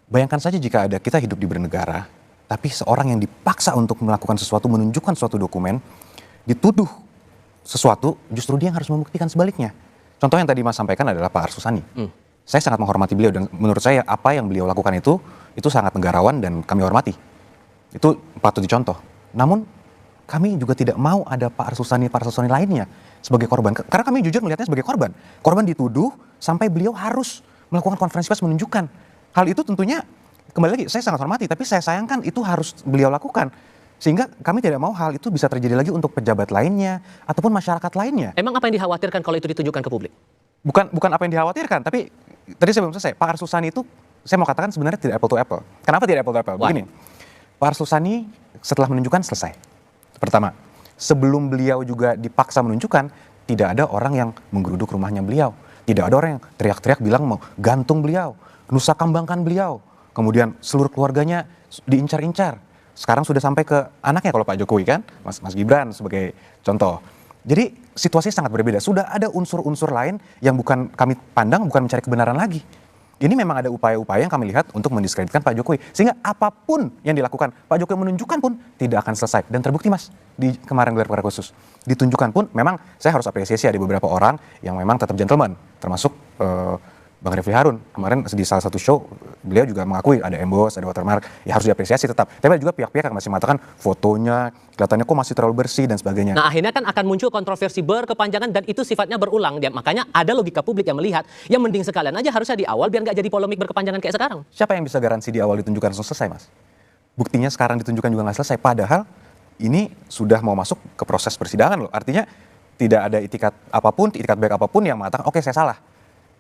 Bayangkan saja jika ada kita hidup di bernegara, tapi seorang yang dipaksa untuk melakukan sesuatu, menunjukkan suatu dokumen, dituduh sesuatu, justru dia yang harus membuktikan sebaliknya. Contoh yang tadi Mas sampaikan adalah Pak Arsusani. Saya sangat menghormati beliau dan menurut saya apa yang beliau lakukan itu sangat negarawan dan kami hormati. Itu patut dicontoh. Namun kami juga tidak mau ada Pak Arsusani lainnya sebagai korban. Karena kami jujur melihatnya sebagai korban. Korban dituduh sampai beliau harus melakukan konferensi pers menunjukkan. Hal itu tentunya, kembali lagi, saya sangat hormati, tapi saya sayangkan itu harus beliau lakukan. Sehingga kami tidak mau hal itu bisa terjadi lagi untuk pejabat lainnya, ataupun masyarakat lainnya. Emang apa yang dikhawatirkan kalau itu ditunjukkan ke publik? Bukan apa yang dikhawatirkan, tapi tadi saya belum selesai. Pak Arsusani itu, saya mau katakan sebenarnya tidak apple to apple. Kenapa tidak apple to apple? Begini, Pak Arsusani setelah menunjukkan selesai. Pertama, sebelum beliau juga dipaksa menunjukkan, tidak ada orang yang menggeruduk rumahnya beliau. Tidak ada orang yang teriak-teriak bilang mau gantung beliau, nusa kambangkan beliau. Kemudian seluruh keluarganya diincar-incar. Sekarang sudah sampai ke anaknya kalau Pak Jokowi kan, Mas Gibran sebagai contoh. Jadi situasinya sangat berbeda. Sudah ada unsur-unsur lain yang bukan kami pandang, bukan mencari kebenaran lagi. Ini memang ada upaya-upaya yang kami lihat untuk mendiskreditkan Pak Jokowi. Sehingga apapun yang dilakukan, Pak Jokowi menunjukkan pun tidak akan selesai. Dan terbukti Mas, di kemarin gelar perkara khusus. Ditunjukkan pun memang saya harus apresiasi ada beberapa orang yang memang tetap gentleman. Termasuk Bang Refli Harun. Kemarin di salah satu show, beliau juga mengakui ada emboss, ada watermark. Ya harus diapresiasi tetap. Tapi ada juga pihak-pihak yang masih mengatakan fotonya, kelihatannya kok masih terlalu bersih dan sebagainya. Nah akhirnya kan akan muncul kontroversi berkepanjangan dan itu sifatnya berulang. Makanya ada logika publik yang melihat, yang mending sekalian aja harusnya di awal biar nggak jadi polemik berkepanjangan kayak sekarang. Siapa yang bisa garansi di awal ditunjukkan langsung selesai Mas? Buktinya sekarang ditunjukkan juga nggak selesai. Padahal ini sudah mau masuk ke proses persidangan loh. Artinya tidak ada itikat baik apapun yang mengatakan oke, saya salah.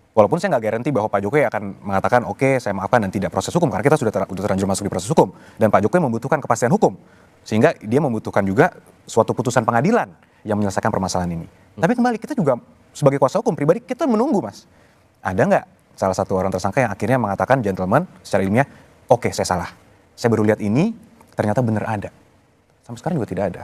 Walaupun saya nggak garanti bahwa Pak Jokowi akan mengatakan oke, saya maafkan dan tidak proses hukum. Karena kita sudah terlanjur masuk di proses hukum. Dan Pak Jokowi membutuhkan kepastian hukum. Sehingga dia membutuhkan juga suatu putusan pengadilan yang menyelesaikan permasalahan ini. Tapi kembali, kita juga sebagai kuasa hukum pribadi, kita menunggu Mas. Ada nggak salah satu orang tersangka yang akhirnya mengatakan gentleman secara ilmiah, oke saya salah. Saya baru lihat ini, ternyata benar ada. Sampai sekarang juga tidak ada.